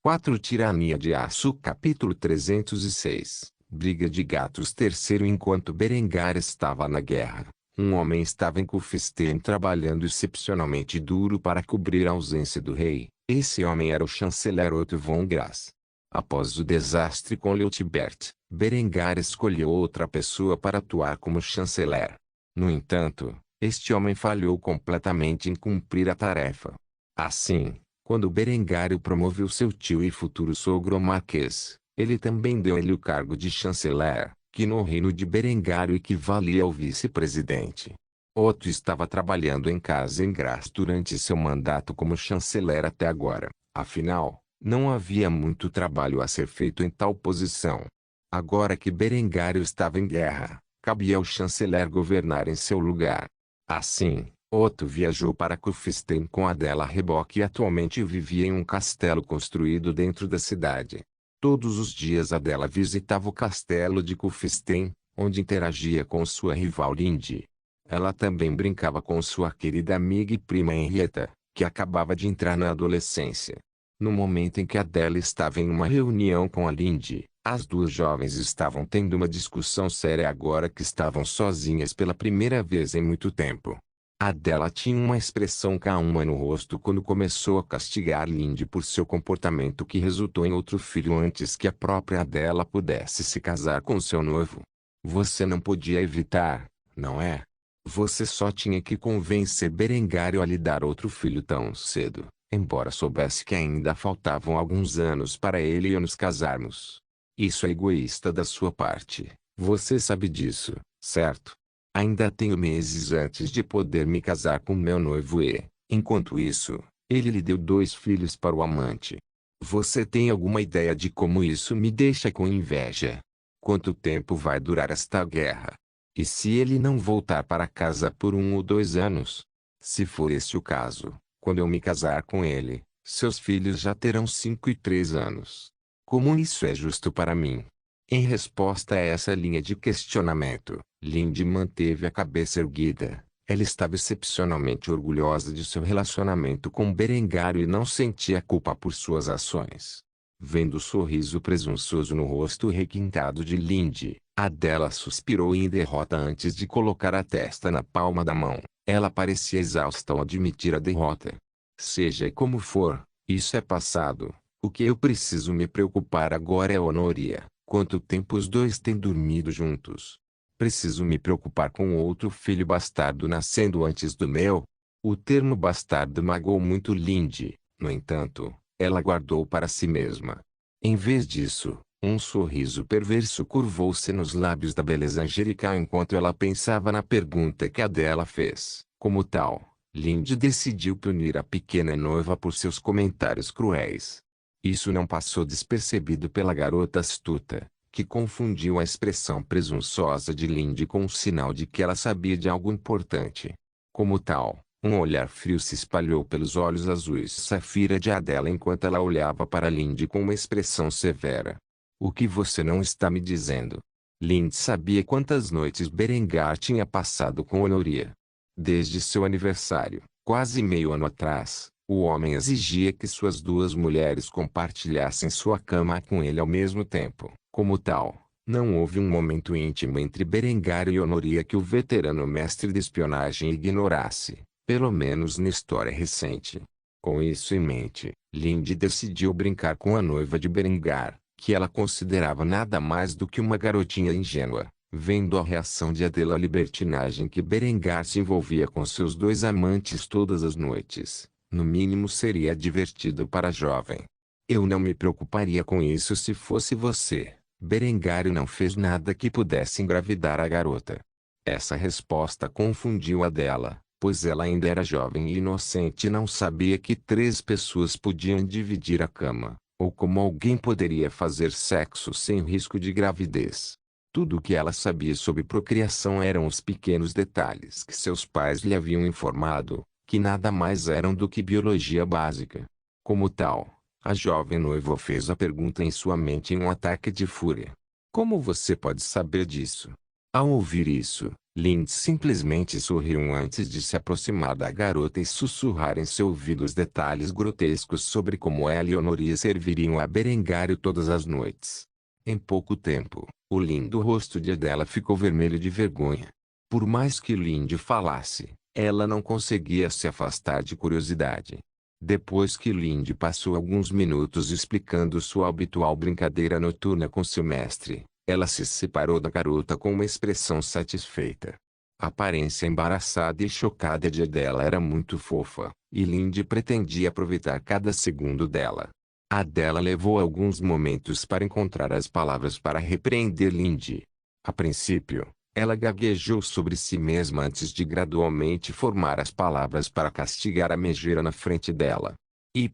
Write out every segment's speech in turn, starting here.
4 Tirania de Aço Capítulo 306 Briga de Gatos. Terceiro. Enquanto Berengar estava na guerra, um homem estava em Cufestein trabalhando excepcionalmente duro para cobrir a ausência do rei. Esse homem era o chanceler Otto von Graz. Após o desastre com Leutibert, Berengar escolheu outra pessoa para atuar como chanceler. No entanto, este homem falhou completamente em cumprir a tarefa. Assim, quando Berengário promoveu seu tio e futuro sogro Marquês, ele também deu-lhe o cargo de chanceler, que no reino de Berengário equivalia ao vice-presidente. Otto estava trabalhando em casa em Graz durante seu mandato como chanceler até agora. Afinal, não havia muito trabalho a ser feito em tal posição. Agora que Berengário estava em guerra, cabia ao chanceler governar em seu lugar. Assim, Otto viajou para Kufstein com Adela Rebock e atualmente vivia em um castelo construído dentro da cidade. Todos os dias Adela visitava o castelo de Kufstein, onde interagia com sua rival Linde. Ela também brincava com sua querida amiga e prima Henrietta, que acabava de entrar na adolescência. No momento em que Adela estava em uma reunião com a Linde, as duas jovens estavam tendo uma discussão séria agora que estavam sozinhas pela primeira vez em muito tempo. Adela tinha uma expressão calma no rosto quando começou a castigar Linde por seu comportamento que resultou em outro filho antes que a própria Adela pudesse se casar com seu noivo. Você não podia evitar, não é? Você só tinha que convencer Berengário a lhe dar outro filho tão cedo, embora soubesse que ainda faltavam alguns anos para ele e eu nos casarmos. Isso é egoísta da sua parte, você sabe disso, certo? Ainda tenho meses antes de poder me casar com meu noivo e, enquanto isso, ele lhe deu 2 filhos para o amante. Você tem alguma ideia de como isso me deixa com inveja? Quanto tempo vai durar esta guerra? E se ele não voltar para casa por 1 ou 2 anos? Se for esse o caso, quando eu me casar com ele, seus filhos já terão 5 e 3 anos. Como isso é justo para mim? Em resposta a essa linha de questionamento, Linde manteve a cabeça erguida. Ela estava excepcionalmente orgulhosa de seu relacionamento com Berengário e não sentia culpa por suas ações. Vendo o sorriso presunçoso no rosto requintado de Linde, Adela suspirou em derrota antes de colocar a testa na palma da mão. Ela parecia exausta ao admitir a derrota. Seja como for, isso é passado. O que eu preciso me preocupar agora é Honoria. Quanto tempo os dois têm dormido juntos? Preciso me preocupar com outro filho bastardo nascendo antes do meu? O termo bastardo magoou muito Linde, no entanto, ela guardou para si mesma. Em vez disso, um sorriso perverso curvou-se nos lábios da beleza angelical enquanto ela pensava na pergunta que Adela fez. Como tal, Linde decidiu punir a pequena noiva por seus comentários cruéis. Isso não passou despercebido pela garota astuta, que confundiu a expressão presunçosa de Linde com um sinal de que ela sabia de algo importante. Como tal, um olhar frio se espalhou pelos olhos azuis safira de Adela enquanto ela olhava para Linde com uma expressão severa. O que você não está me dizendo? Linde sabia quantas noites Berengar tinha passado com Honoria. Desde seu aniversário, quase meio ano atrás, o homem exigia que suas 2 mulheres compartilhassem sua cama com ele ao mesmo tempo. Como tal, não houve um momento íntimo entre Berengário e Honoria que o veterano mestre de espionagem ignorasse, pelo menos na história recente. Com isso em mente, Linde decidiu brincar com a noiva de Berengar, que ela considerava nada mais do que uma garotinha ingênua. Vendo a reação de Adela à libertinagem que Berengar se envolvia com seus 2 amantes todas as noites, no mínimo seria divertido para a jovem. Eu não me preocuparia com isso se fosse você. Berengário não fez nada que pudesse engravidar a garota. Essa resposta confundiu Adela, pois ela ainda era jovem e inocente e não sabia que 3 pessoas podiam dividir a cama, ou como alguém poderia fazer sexo sem risco de gravidez. Tudo o que ela sabia sobre procriação eram os pequenos detalhes que seus pais lhe haviam informado, que nada mais eram do que biologia básica. Como tal, a jovem noiva fez a pergunta em sua mente em um ataque de fúria. Como você pode saber disso? Ao ouvir isso, Lindy simplesmente sorriu antes de se aproximar da garota e sussurrar em seu ouvido os detalhes grotescos sobre como ela e Honoria serviriam a Berengário todas as noites. Em pouco tempo, o lindo rosto de Adela ficou vermelho de vergonha. Por mais que Lindy falasse, ela não conseguia se afastar de curiosidade. Depois que Lindy passou alguns minutos explicando sua habitual brincadeira noturna com seu mestre, ela se separou da garota com uma expressão satisfeita. A aparência embaraçada e chocada de Adela era muito fofa, e Lindy pretendia aproveitar cada segundo dela. Adela levou alguns momentos para encontrar as palavras para repreender Lindy. A princípio, ela gaguejou sobre si mesma antes de gradualmente formar as palavras para castigar a megera na frente dela. Y.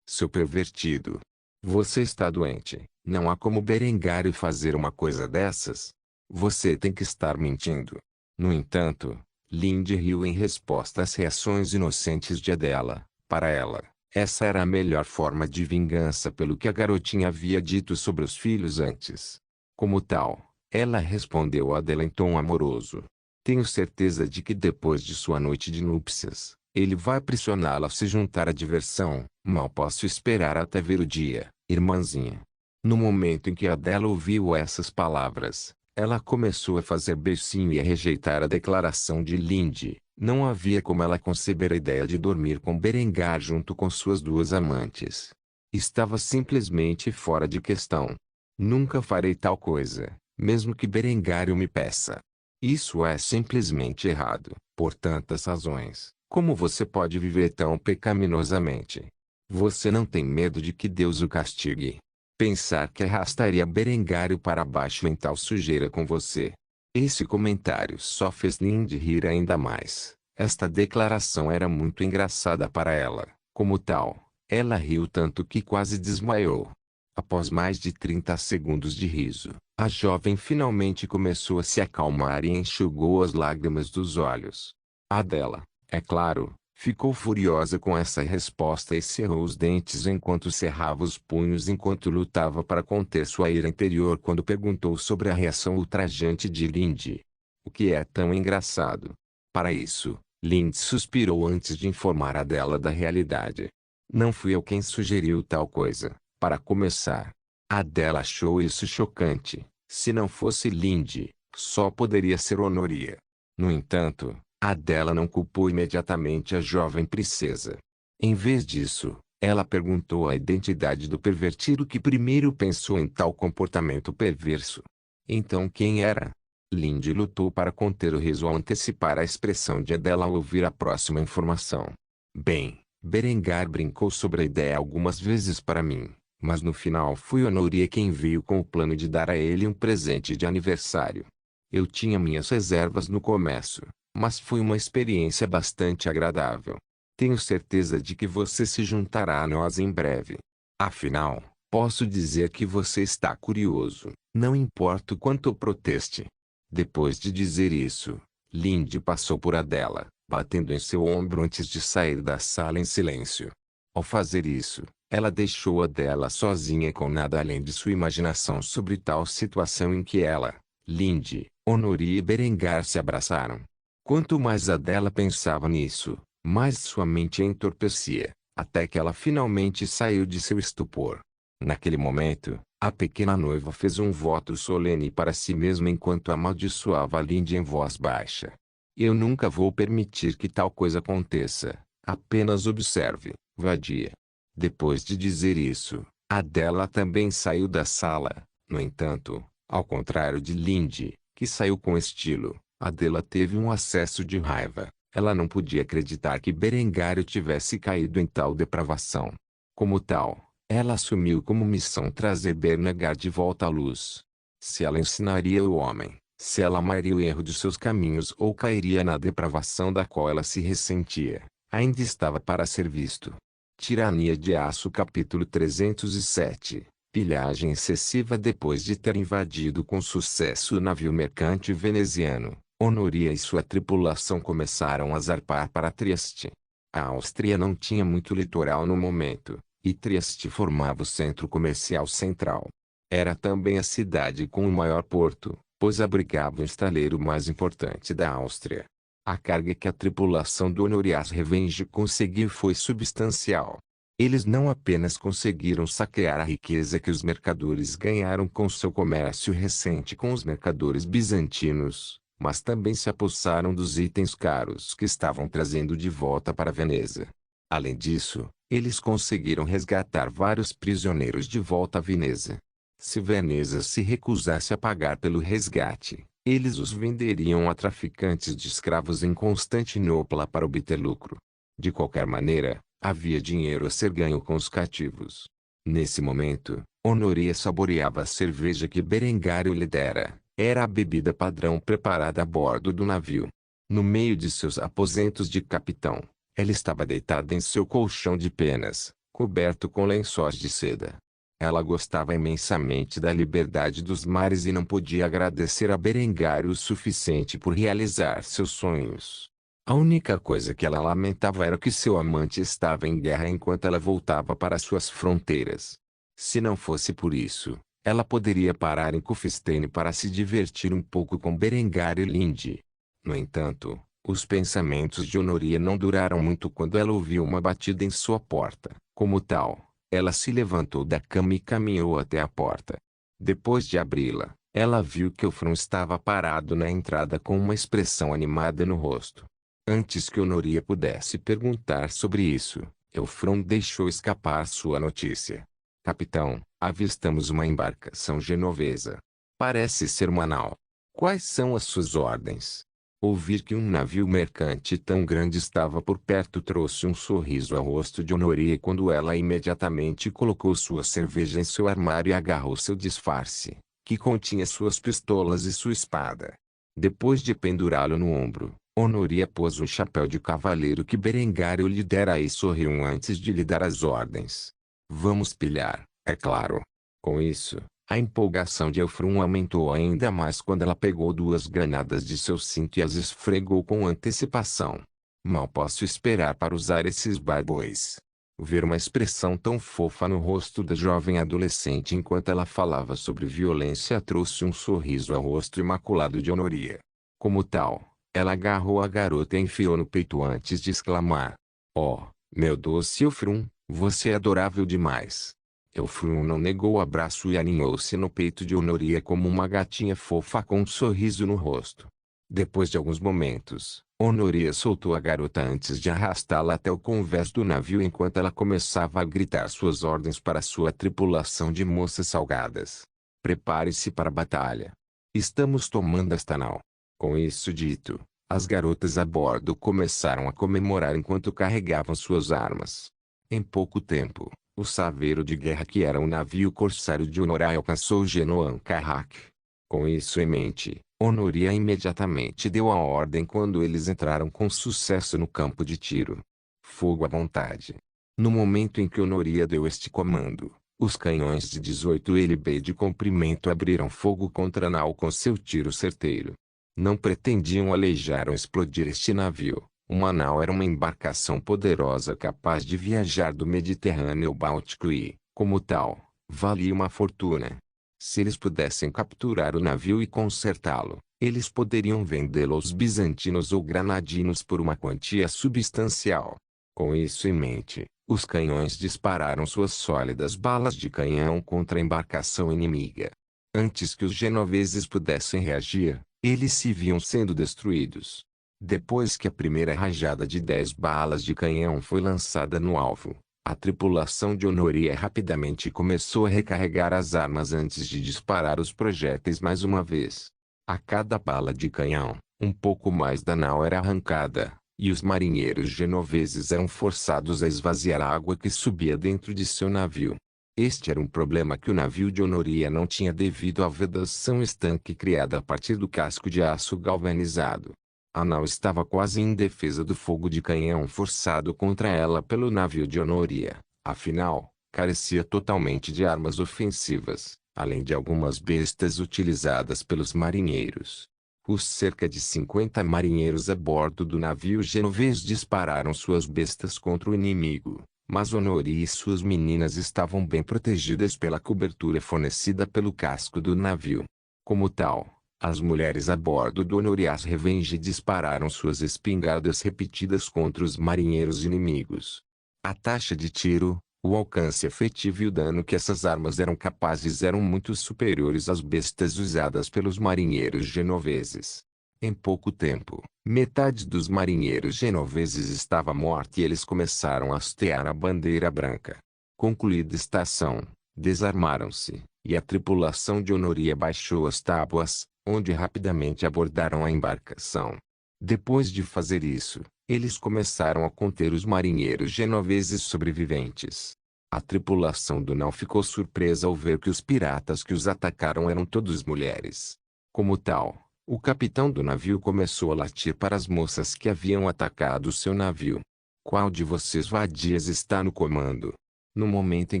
Seu pervertido. Você está doente. Não há como Berengário fazer uma coisa dessas. Você tem que estar mentindo. No entanto, Lindy riu em resposta às reações inocentes de Adela. Para ela, essa era a melhor forma de vingança pelo que a garotinha havia dito sobre os filhos antes. Como tal, ela respondeu a Adela em tom amoroso. Tenho certeza de que depois de sua noite de núpcias, ele vai pressioná-la a se juntar à diversão. Mal posso esperar até ver o dia, irmãzinha. No momento em que Adela ouviu essas palavras, ela começou a fazer beicinho e a rejeitar a declaração de Lindy. Não havia como ela conceber a ideia de dormir com Berengar junto com suas duas amantes. Estava simplesmente fora de questão. Nunca farei tal coisa, mesmo que Berengário me peça. Isso é simplesmente errado, por tantas razões. Como você pode viver tão pecaminosamente? Você não tem medo de que Deus o castigue? Pensar que arrastaria Berengário para baixo em tal sujeira com você. Esse comentário só fez Lindy rir ainda mais. Esta declaração era muito engraçada para ela. Como tal, ela riu tanto que quase desmaiou. Após mais de 30 segundos de riso, a jovem finalmente começou a se acalmar e enxugou as lágrimas dos olhos. Adela, é claro, ficou furiosa com essa resposta e cerrou os dentes enquanto cerrava os punhos enquanto lutava para conter sua ira interior quando perguntou sobre a reação ultrajante de Lindy. O que é tão engraçado? Para isso, Lindy suspirou antes de informar Adela da realidade. Não fui eu quem sugeriu tal coisa. Para começar, Adela achou isso chocante. Se não fosse Lindy, só poderia ser Honoria. No entanto, Adela não culpou imediatamente a jovem princesa. Em vez disso, ela perguntou a identidade do pervertido que primeiro pensou em tal comportamento perverso. Então quem era? Lindy lutou para conter o riso ao antecipar a expressão de Adela ao ouvir a próxima informação. Bem, Berengar brincou sobre a ideia algumas vezes para mim, mas no final foi Honoria quem veio com o plano de dar a ele um presente de aniversário. Eu tinha minhas reservas no começo, mas foi uma experiência bastante agradável. Tenho certeza de que você se juntará a nós em breve. Afinal, posso dizer que você está curioso, não importa o quanto proteste. Depois de dizer isso, Lindy passou por Adela, batendo em seu ombro antes de sair da sala em silêncio. Ao fazer isso, ela deixou Adela sozinha com nada além de sua imaginação sobre tal situação em que ela, Lindy, Honoria e Berengar se abraçaram. Quanto mais Adela pensava nisso, mais sua mente entorpecia, até que ela finalmente saiu de seu estupor. Naquele momento, a pequena noiva fez um voto solene para si mesma enquanto amaldiçoava Lindy em voz baixa. Eu nunca vou permitir que tal coisa aconteça. Apenas observe, vadia. Depois de dizer isso, Adela também saiu da sala. No entanto, ao contrário de Lindy, que saiu com estilo, Adela teve um acesso de raiva. Ela não podia acreditar que Berengário tivesse caído em tal depravação. Como tal, ela assumiu como missão trazer Berengar de volta à luz. Se ela ensinaria o homem, se ela amaria o erro de seus caminhos ou cairia na depravação da qual ela se ressentia, ainda estava para ser visto. Tirania de Aço capítulo 307. Pilhagem excessiva. Depois de ter invadido com sucesso o navio mercante veneziano, Honoria e sua tripulação começaram a zarpar para Trieste. A Áustria não tinha muito litoral no momento, e Trieste formava o centro comercial central. Era também a cidade com o maior porto, pois abrigava o estaleiro mais importante da Áustria. A carga que a tripulação do Honorias Revenge conseguiu foi substancial. Eles não apenas conseguiram saquear a riqueza que os mercadores ganharam com seu comércio recente com os mercadores bizantinos, mas também se apossaram dos itens caros que estavam trazendo de volta para Veneza. Além disso, eles conseguiram resgatar vários prisioneiros de volta a Veneza. Se Veneza se recusasse a pagar pelo resgate, eles os venderiam a traficantes de escravos em Constantinopla para obter lucro. De qualquer maneira, havia dinheiro a ser ganho com os cativos. Nesse momento, Honoria saboreava a cerveja que Berengário lhe dera. Era a bebida padrão preparada a bordo do navio. No meio de seus aposentos de capitão, ela estava deitada em seu colchão de penas, coberto com lençóis de seda. Ela gostava imensamente da liberdade dos mares e não podia agradecer a Berengário o suficiente por realizar seus sonhos. A única coisa que ela lamentava era que seu amante estava em guerra enquanto ela voltava para suas fronteiras. Se não fosse por isso, ela poderia parar em Kufstein para se divertir um pouco com Berengário e Linde. No entanto, os pensamentos de Honoria não duraram muito quando ela ouviu uma batida em sua porta. Como tal, ela se levantou da cama e caminhou até a porta. Depois de abri-la, ela viu que Eufron estava parado na entrada com uma expressão animada no rosto. Antes que Honoria pudesse perguntar sobre isso, Eufron deixou escapar sua notícia. Capitão, avistamos uma embarcação genovesa. Parece ser uma nau. Quais são as suas ordens? Ouvir que um navio mercante tão grande estava por perto trouxe um sorriso ao rosto de Honoria quando ela imediatamente colocou sua cerveja em seu armário e agarrou seu disfarce, que continha suas pistolas e sua espada. Depois de pendurá-lo no ombro, Honoria pôs o chapéu de cavaleiro que Berengário lhe dera e sorriu antes de lhe dar as ordens. Vamos pilhar, é claro. Com isso, a empolgação de Eufron aumentou ainda mais quando ela pegou duas granadas de seu cinto e as esfregou com antecipação. Mal posso esperar para usar esses barbões. Ver uma expressão tão fofa no rosto da jovem adolescente enquanto ela falava sobre violência trouxe um sorriso ao rosto imaculado de Honoria. Como tal, ela agarrou a garota e enfiou no peito antes de exclamar: "Oh, meu doce Eufron, você é adorável demais." Eufron não negou o abraço e aninhou-se no peito de Honoria como uma gatinha fofa com um sorriso no rosto. Depois de alguns momentos, Honoria soltou a garota antes de arrastá-la até o convés do navio enquanto ela começava a gritar suas ordens para sua tripulação de moças salgadas. "Prepare-se para a batalha. Estamos tomando esta nau." Com isso dito, as garotas a bordo começaram a comemorar enquanto carregavam suas armas. Em pouco tempo, o saveiro de guerra que era um navio corsário de Honoria alcançou Genoan Carrack. Com isso em mente, Honoria imediatamente deu a ordem quando eles entraram com sucesso no campo de tiro. Fogo à vontade. No momento em que Honoria deu este comando, os canhões de 18 lb de comprimento abriram fogo contra a nau com seu tiro certeiro. Não pretendiam aleijar ou explodir este navio. Uma nau era uma embarcação poderosa capaz de viajar do Mediterrâneo ao Báltico e, como tal, valia uma fortuna. Se eles pudessem capturar o navio e consertá-lo, eles poderiam vendê-lo aos bizantinos ou granadinos por uma quantia substancial. Com isso em mente, os canhões dispararam suas sólidas balas de canhão contra a embarcação inimiga. Antes que os genoveses pudessem reagir, eles se viam sendo destruídos. Depois que a primeira rajada de 10 balas de canhão foi lançada no alvo, a tripulação de Honoria rapidamente começou a recarregar as armas antes de disparar os projéteis mais uma vez. A cada bala de canhão, um pouco mais da nau era arrancada, e os marinheiros genoveses eram forçados a esvaziar a água que subia dentro de seu navio. Este era um problema que o navio de Honoria não tinha devido à vedação estanque criada a partir do casco de aço galvanizado. A nau estava quase indefesa do fogo de canhão forçado contra ela pelo navio de Honoria. Afinal, carecia totalmente de armas ofensivas, além de algumas bestas utilizadas pelos marinheiros. Os cerca de 50 marinheiros a bordo do navio genovês dispararam suas bestas contra o inimigo, mas Honoria e suas meninas estavam bem protegidas pela cobertura fornecida pelo casco do navio. Como tal, As mulheres a bordo do Honorias Revenge dispararam suas espingardas repetidas contra os marinheiros inimigos. A taxa de tiro, o alcance efetivo e o dano que essas armas eram capazes eram muito superiores às bestas usadas pelos marinheiros genoveses. Em pouco tempo, metade dos marinheiros genoveses estava morta e eles começaram a hastear a bandeira branca. Concluída a estação, desarmaram-se, e a tripulação de Honoria baixou as tábuas, onde rapidamente abordaram a embarcação. Depois de fazer isso, eles começaram a conter os marinheiros genoveses sobreviventes. A tripulação do nau ficou surpresa ao ver que os piratas que os atacaram eram todos mulheres. Como tal, o capitão do navio começou a latir para as moças que haviam atacado seu navio. "Qual de vocês vadias está no comando?" No momento em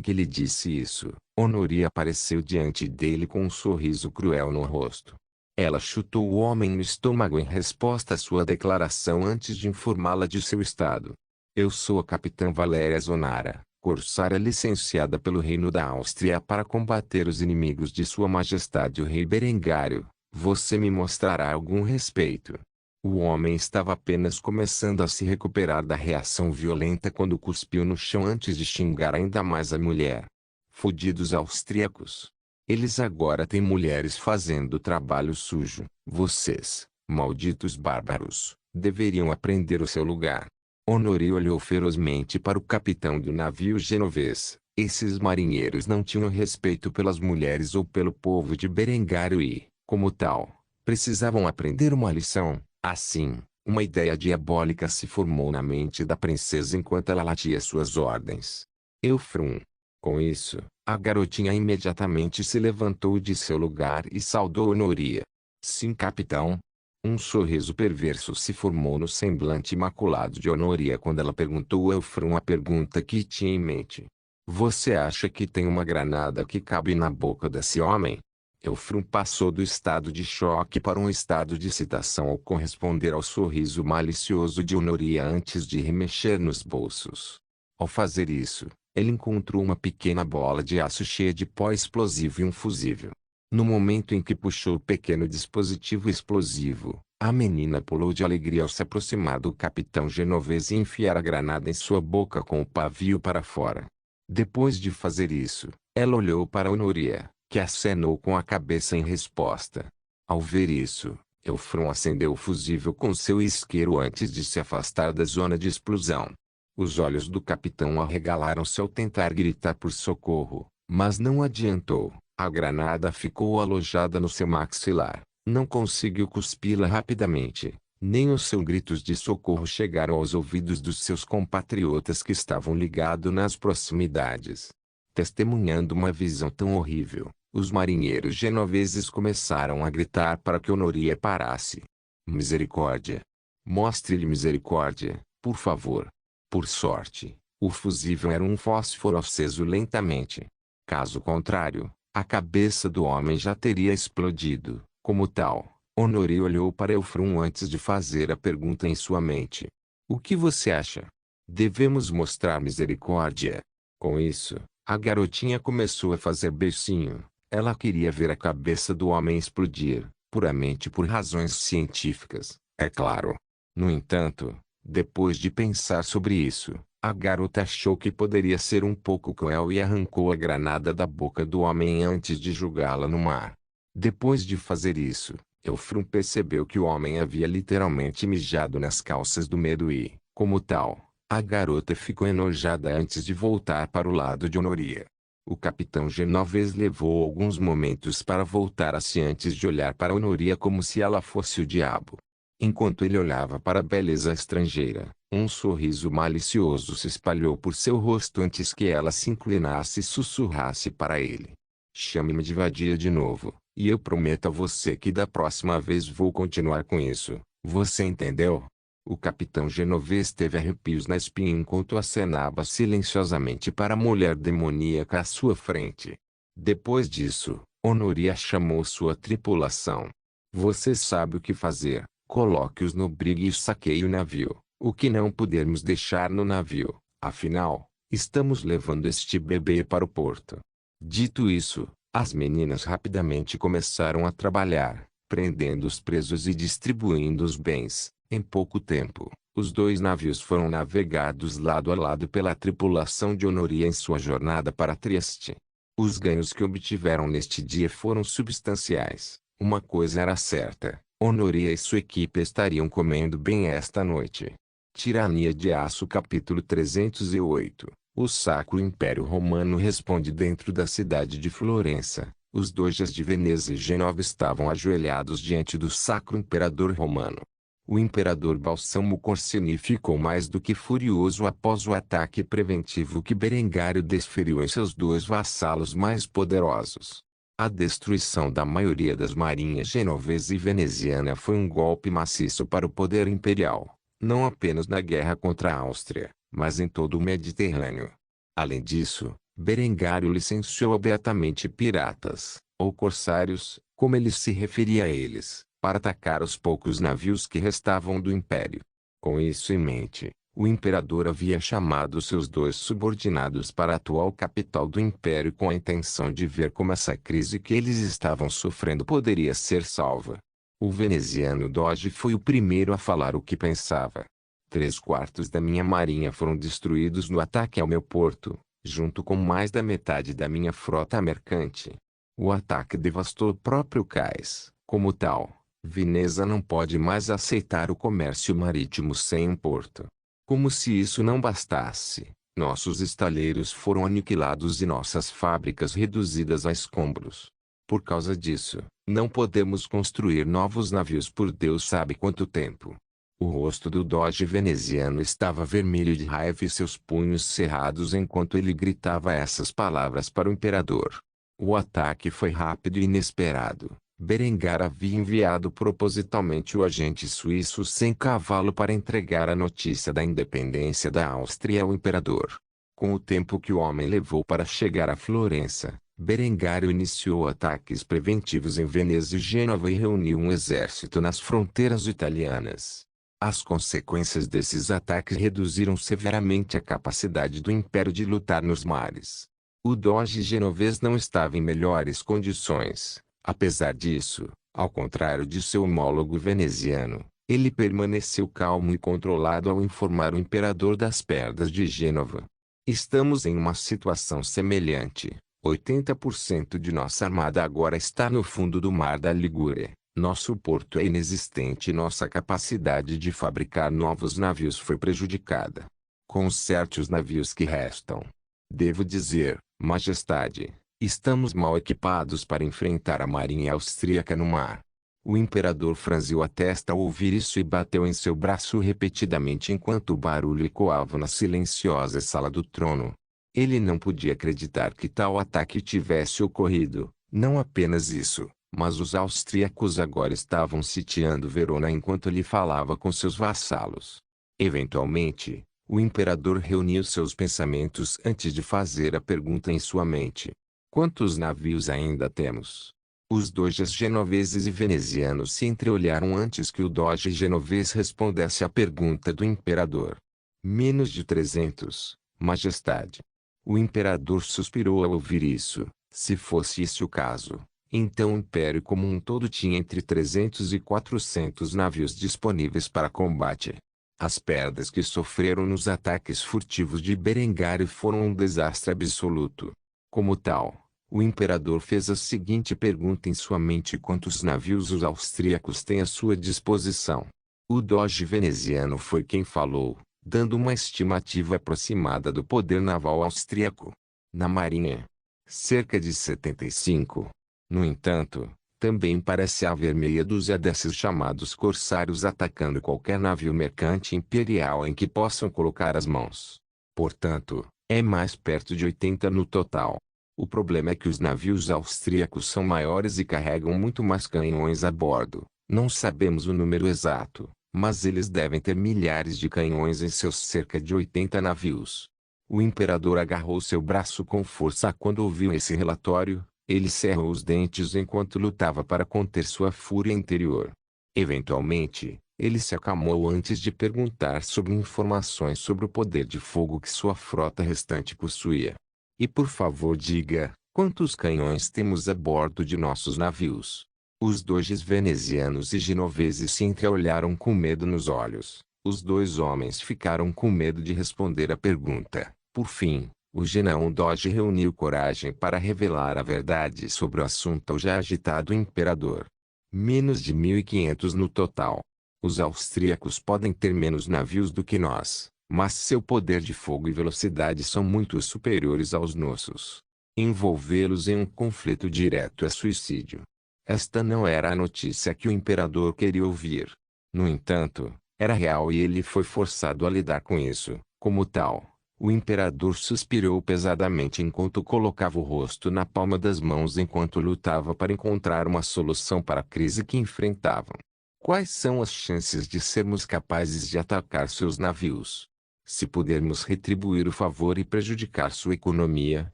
que ele disse isso, Honoria apareceu diante dele com um sorriso cruel no rosto. Ela chutou o homem no estômago em resposta à sua declaração antes de informá-la de seu estado. "Eu sou a capitã Valéria Zonara, corsária licenciada pelo Reino da Áustria para combater os inimigos de Sua Majestade o Rei Berengário. Você me mostrará algum respeito." O homem estava apenas começando a se recuperar da reação violenta quando cuspiu no chão antes de xingar ainda mais a mulher. "Fodidos austríacos! Eles agora têm mulheres fazendo trabalho sujo. Vocês, malditos bárbaros, deveriam aprender o seu lugar." Honoré olhou ferozmente para o capitão do navio genovês. Esses marinheiros não tinham respeito pelas mulheres ou pelo povo de Berengário e, como tal, precisavam aprender uma lição. Assim, uma ideia diabólica se formou na mente da princesa enquanto ela latia suas ordens. "Eufrum." Com isso, a garotinha imediatamente se levantou de seu lugar e saudou Honoria. "Sim, capitão." Um sorriso perverso se formou no semblante imaculado de Honoria quando ela perguntou a Eufrum a pergunta que tinha em mente. "Você acha que tem uma granada que cabe na boca desse homem?" Eufrum passou do estado de choque para um estado de excitação ao corresponder ao sorriso malicioso de Honoria antes de remexer nos bolsos. Ao fazer isso, ele encontrou uma pequena bola de aço cheia de pó explosivo e um fusível. No momento em que puxou o pequeno dispositivo explosivo, a menina pulou de alegria ao se aproximar do capitão genovês e enfiar a granada em sua boca com o pavio para fora. Depois de fazer isso, ela olhou para Honoria, que acenou com a cabeça em resposta. Ao ver isso, Eufrum acendeu o fusível com seu isqueiro antes de se afastar da zona de explosão. Os olhos do capitão arregalaram-se ao tentar gritar por socorro, mas não adiantou. A granada ficou alojada no seu maxilar. Não conseguiu cuspi-la rapidamente. Nem os seus gritos de socorro chegaram aos ouvidos dos seus compatriotas que estavam ligados nas proximidades. Testemunhando uma visão tão horrível, os marinheiros genoveses começaram a gritar para que Honoria parasse. "Misericórdia! Mostre-lhe misericórdia, por favor." Por sorte, o fusível era um fósforo aceso lentamente. Caso contrário, a cabeça do homem já teria explodido. Como tal, Honoré olhou para Eufrum antes de fazer a pergunta em sua mente. "O que você acha? Devemos mostrar misericórdia?" Com isso, a garotinha começou a fazer beicinho. Ela queria ver a cabeça do homem explodir, puramente por razões científicas, é claro. No entanto, depois de pensar sobre isso, a garota achou que poderia ser um pouco cruel e arrancou a granada da boca do homem antes de jogá-la no mar. Depois de fazer isso, Eufrum percebeu que o homem havia literalmente mijado nas calças do medo e, como tal, a garota ficou enojada antes de voltar para o lado de Honoria. O capitão genovês levou alguns momentos para voltar a si antes de olhar para Honoria como se ela fosse o diabo. Enquanto ele olhava para a beleza estrangeira, um sorriso malicioso se espalhou por seu rosto antes que ela se inclinasse e sussurrasse para ele. "Chame-me de vadia de novo, e eu prometo a você que da próxima vez vou continuar com isso, você entendeu?" O capitão genovês teve arrepios na espinha enquanto acenava silenciosamente para a mulher demoníaca à sua frente. Depois disso, Honoria chamou sua tripulação. "Você sabe o que fazer. Coloque-os no brigue e saqueie o navio. O que não pudermos deixar no navio, afinal, estamos levando este bebê para o porto." Dito isso, as meninas rapidamente começaram a trabalhar. prendendo os presos e distribuindo os bens. Em pouco tempo, os dois navios foram navegados lado a lado pela tripulação de Honoria em sua jornada para Trieste. Os ganhos que obtiveram neste dia foram substanciais. Uma coisa era certa: Honoria e sua equipe estariam comendo bem esta noite. Tirania de Aço capítulo 308. O Sacro Império Romano responde. Dentro da cidade de Florença, os doges de Veneza e Gênova estavam ajoelhados diante do Sacro Imperador Romano. O imperador Balsamo Corsini ficou mais do que furioso após o ataque preventivo que Berengário desferiu em seus dois vassalos mais poderosos. A destruição da maioria das marinhas genovesa e veneziana foi um golpe maciço para o poder imperial, não apenas na guerra contra a Áustria, mas em todo o Mediterrâneo. Além disso, Berengário licenciou abertamente piratas, ou corsários, como ele se referia a eles, para atacar os poucos navios que restavam do império. Com isso em mente, o imperador havia chamado seus dois subordinados para a atual capital do império com a intenção de ver como essa crise que eles estavam sofrendo poderia ser salva. O veneziano Doge foi o primeiro a falar o que pensava. 3/4 da minha marinha foram destruídos no ataque ao meu porto, junto com mais da metade da minha frota mercante. O ataque devastou o próprio cais. Como tal, Veneza não pode mais aceitar o comércio marítimo sem um porto. Como se isso não bastasse, nossos estaleiros foram aniquilados e nossas fábricas reduzidas a escombros. Por causa disso, não podemos construir novos navios por Deus sabe quanto tempo. O rosto do doge veneziano estava vermelho de raiva e seus punhos cerrados enquanto ele gritava essas palavras para o imperador. O ataque foi rápido e inesperado. Berengar havia enviado propositalmente o agente suíço sem cavalo para entregar a notícia da independência da Áustria ao imperador. Com o tempo que o homem levou para chegar a Florença, Berengário iniciou ataques preventivos em Veneza e Gênova e reuniu um exército nas fronteiras italianas. As consequências desses ataques reduziram severamente a capacidade do império de lutar nos mares. O doge genovês não estava em melhores condições. Apesar disso, ao contrário de seu homólogo veneziano, ele permaneceu calmo e controlado ao informar o imperador das perdas de Gênova. Estamos em uma situação semelhante. 80% de nossa armada agora está no fundo do mar da Ligúria. Nosso porto é inexistente e nossa capacidade de fabricar novos navios foi prejudicada. Conserte os navios que restam. Devo dizer, Majestade, estamos mal equipados para enfrentar a marinha austríaca no mar. O imperador franziu a testa ao ouvir isso e bateu em seu braço repetidamente enquanto o barulho ecoava na silenciosa sala do trono. Ele não podia acreditar que tal ataque tivesse ocorrido. Não apenas isso, mas os austríacos agora estavam sitiando Verona enquanto ele falava com seus vassalos. Eventualmente, o imperador reuniu seus pensamentos antes de fazer a pergunta em sua mente. Quantos navios ainda temos? Os doges genoveses e venezianos se entreolharam antes que o doge genovês respondesse à pergunta do imperador. Menos de 300, Majestade. O imperador suspirou ao ouvir isso. Se fosse esse o caso, então o império como um todo tinha entre 300 e 400 navios disponíveis para combate. As perdas que sofreram nos ataques furtivos de Berengário foram um desastre absoluto. Como tal, o imperador fez a seguinte pergunta em sua mente: quantos navios os austríacos têm à sua disposição? O doge veneziano foi quem falou, dando uma estimativa aproximada do poder naval austríaco. Na marinha, cerca de 75. No entanto, também parece haver meia dúzia desses chamados corsários atacando qualquer navio mercante imperial em que possam colocar as mãos. Portanto, é mais perto de 80 no total. O problema é que os navios austríacos são maiores e carregam muito mais canhões a bordo. Não sabemos o número exato, mas eles devem ter milhares de canhões em seus cerca de 80 navios. O imperador agarrou seu braço com força quando ouviu esse relatório. Ele cerrou os dentes enquanto lutava para conter sua fúria interior. Eventualmente, ele se acalmou antes de perguntar sobre informações sobre o poder de fogo que sua frota restante possuía. E por favor diga, quantos canhões temos a bordo de nossos navios? Os doges venezianos e genoveses se entreolharam com medo nos olhos. Os dois homens ficaram com medo de responder a pergunta. Por fim, o General Doge reuniu coragem para revelar a verdade sobre o assunto ao já agitado imperador. Menos de 1.500 no total. Os austríacos podem ter menos navios do que nós, mas seu poder de fogo e velocidade são muito superiores aos nossos. Envolvê-los em um conflito direto é suicídio. Esta não era a notícia que o imperador queria ouvir. No entanto, era real e ele foi forçado a lidar com isso. Como tal, o imperador suspirou pesadamente enquanto colocava o rosto na palma das mãos enquanto lutava para encontrar uma solução para a crise que enfrentavam. Quais são as chances de sermos capazes de atacar seus navios? Se pudermos retribuir o favor e prejudicar sua economia,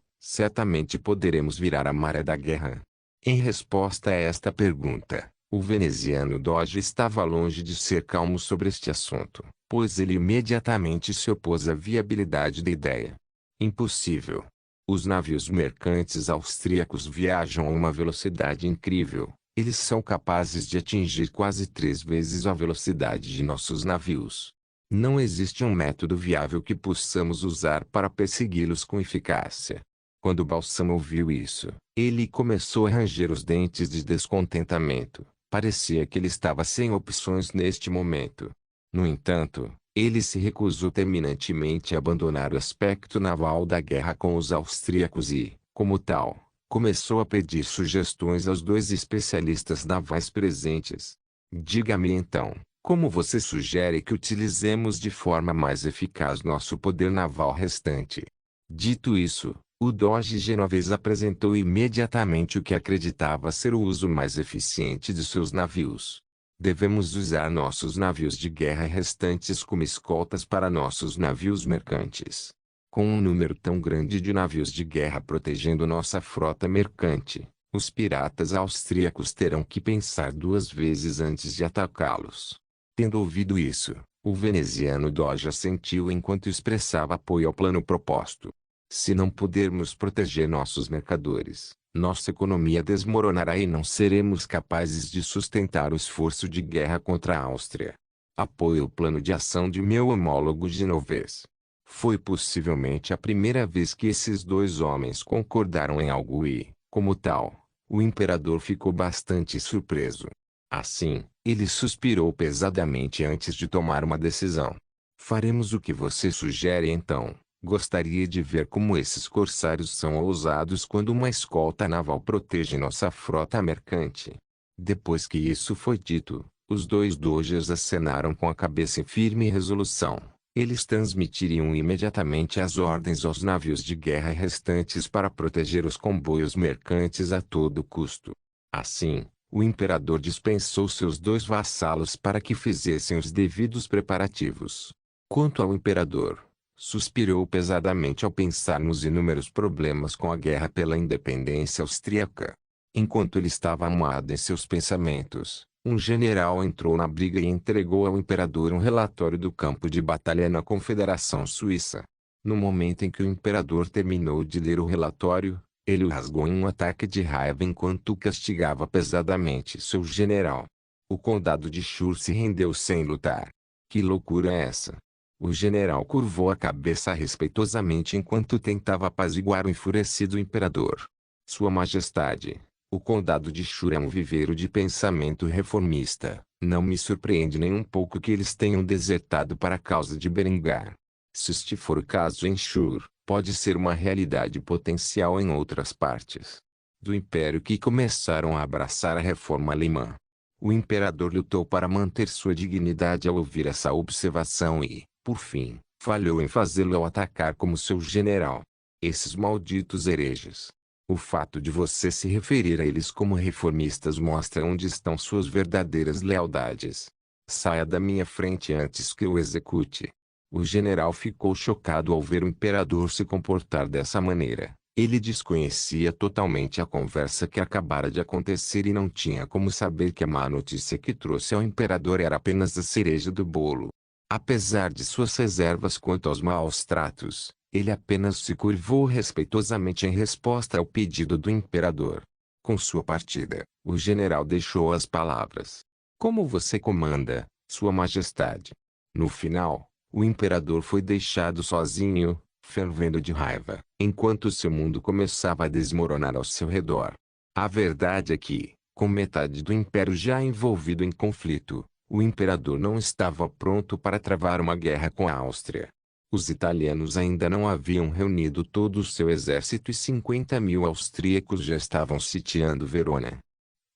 certamente poderemos virar a maré da guerra. Em resposta a esta pergunta, o veneziano Doge estava longe de ser calmo sobre este assunto, pois ele imediatamente se opôs à viabilidade da ideia. Impossível. Os navios mercantes austríacos viajam a uma velocidade incrível. Eles são capazes de atingir quase 3 vezes a velocidade de nossos navios. Não existe um método viável que possamos usar para persegui-los com eficácia. Quando Balsamo ouviu isso, ele começou a ranger os dentes de descontentamento. Parecia que ele estava sem opções neste momento. No entanto, ele se recusou terminantemente a abandonar o aspecto naval da guerra com os austríacos e, como tal, começou a pedir sugestões aos dois especialistas navais presentes. Diga-me então, como você sugere que utilizemos de forma mais eficaz nosso poder naval restante? Dito isso, o Doge genovês apresentou imediatamente o que acreditava ser o uso mais eficiente de seus navios. Devemos usar nossos navios de guerra restantes como escoltas para nossos navios mercantes. Com um número tão grande de navios de guerra protegendo nossa frota mercante, os piratas austríacos terão que pensar 2 vezes antes de atacá-los. Tendo ouvido isso, o veneziano Doge assentiu enquanto expressava apoio ao plano proposto. Se não pudermos proteger nossos mercadores, nossa economia desmoronará e não seremos capazes de sustentar o esforço de guerra contra a Áustria. Apoio o plano de ação de meu homólogo genovês. Foi possivelmente a primeira vez que esses dois homens concordaram em algo e, como tal, o imperador ficou bastante surpreso. Assim, ele suspirou pesadamente antes de tomar uma decisão. Faremos o que você sugere então. Gostaria de ver como esses corsários são ousados quando uma escolta naval protege nossa frota mercante. Depois que isso foi dito, os dois doges acenaram com a cabeça em firme resolução. Eles transmitiriam imediatamente as ordens aos navios de guerra restantes para proteger os comboios mercantes a todo custo. Assim, o imperador dispensou seus 2 vassalos para que fizessem os devidos preparativos. Quanto ao imperador, suspirou pesadamente ao pensar nos inúmeros problemas com a guerra pela independência austríaca. Enquanto ele estava amuado em seus pensamentos, um general entrou na briga e entregou ao imperador um relatório do campo de batalha na Confederação Suíça. No momento em que o imperador terminou de ler o relatório, ele o rasgou em um ataque de raiva enquanto castigava pesadamente seu general. O condado de Chur se rendeu sem lutar. Que loucura é essa? O general curvou a cabeça respeitosamente enquanto tentava apaziguar o enfurecido imperador. Sua Majestade, o condado de Chur é um viveiro de pensamento reformista. Não me surpreende nem um pouco que eles tenham desertado para a causa de Berengar. Se este for o caso em Chur, pode ser uma realidade potencial em outras partes do império que começaram a abraçar a reforma alemã. O imperador lutou para manter sua dignidade ao ouvir essa observação e, por fim, falhou em fazê-lo ao atacar como seu general. Esses malditos hereges. O fato de você se referir a eles como reformistas mostra onde estão suas verdadeiras lealdades. Saia da minha frente antes que eu execute. O general ficou chocado ao ver o imperador se comportar dessa maneira. Ele desconhecia totalmente a conversa que acabara de acontecer e não tinha como saber que a má notícia que trouxe ao imperador era apenas a cereja do bolo. Apesar de suas reservas quanto aos maus tratos, ele apenas se curvou respeitosamente em resposta ao pedido do imperador. Com sua partida, o general deixou as palavras: "Como você comanda, Sua Majestade?" No final, o imperador foi deixado sozinho, fervendo de raiva, enquanto seu mundo começava a desmoronar ao seu redor. A verdade é que, com metade do império já envolvido em conflito, o imperador não estava pronto para travar uma guerra com a Áustria. Os italianos ainda não haviam reunido todo o seu exército e 50.000 austríacos já estavam sitiando Verona.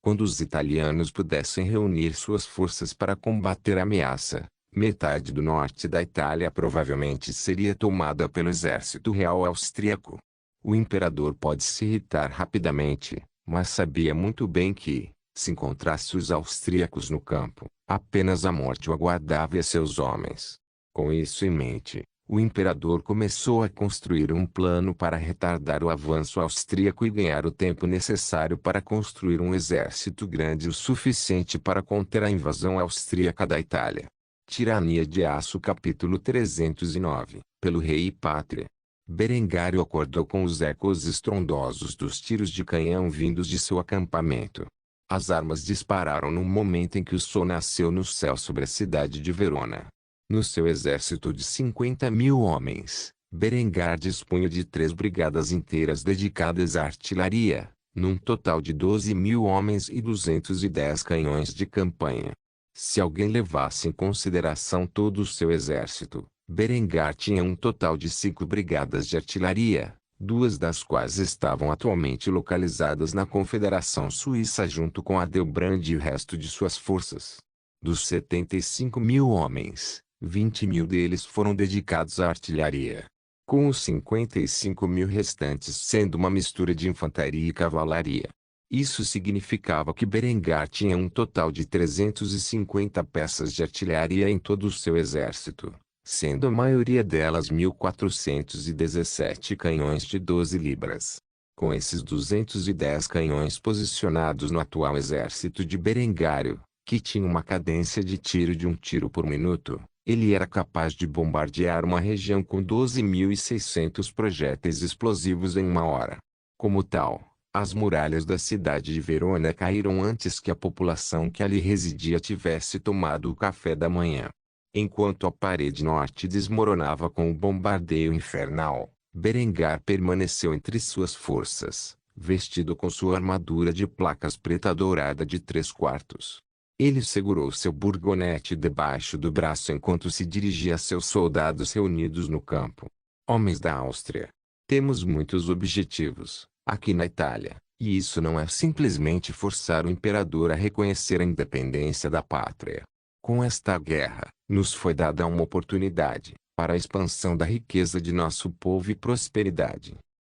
Quando os italianos pudessem reunir suas forças para combater a ameaça, metade do norte da Itália provavelmente seria tomada pelo exército real austríaco. O imperador pode se irritar rapidamente, mas sabia muito bem que, se encontrasse os austríacos no campo, apenas a morte o aguardava e a seus homens. Com isso em mente, o imperador começou a construir um plano para retardar o avanço austríaco e ganhar o tempo necessário para construir um exército grande o suficiente para conter a invasão austríaca da Itália. Tirania de Aço capítulo 309, pelo rei e pátria. Berengário acordou com os ecos estrondosos dos tiros de canhão vindos de seu acampamento. As armas dispararam no momento em que o sol nasceu no céu sobre a cidade de Verona. No seu exército de 50.000 homens, Berengar dispunha de 3 brigadas inteiras dedicadas à artilharia, num total de 12.000 homens e 210 canhões de campanha. Se alguém levasse em consideração todo o seu exército, Berengar tinha um total de 5 brigadas de artilharia, 2 das quais estavam atualmente localizadas na Confederação Suíça junto com a Delbrand e o resto de suas forças. Dos 75.000 homens, 20.000 deles foram dedicados à artilharia, com os 55.000 restantes sendo uma mistura de infantaria e cavalaria. Isso significava que Berengar tinha um total de 350 peças de artilharia em todo o seu exército, sendo a maioria delas 1.417 canhões de 12 libras. Com esses 210 canhões posicionados no atual exército de Berengário, que tinha uma cadência de tiro de 1 tiro por minuto, ele era capaz de bombardear uma região com 12.600 projéteis explosivos em 1 hora. Como tal, as muralhas da cidade de Verona caíram antes que a população que ali residia tivesse tomado o café da manhã. Enquanto a parede norte desmoronava com o bombardeio infernal, Berengar permaneceu entre suas forças, vestido com sua armadura de placas preta dourada de 3/4. Ele segurou seu burgonete debaixo do braço enquanto se dirigia a seus soldados reunidos no campo. Homens da Áustria, temos muitos objetivos aqui na Itália, e isso não é simplesmente forçar o imperador a reconhecer a independência da pátria. Com esta guerra, nos foi dada uma oportunidade para a expansão da riqueza de nosso povo e prosperidade.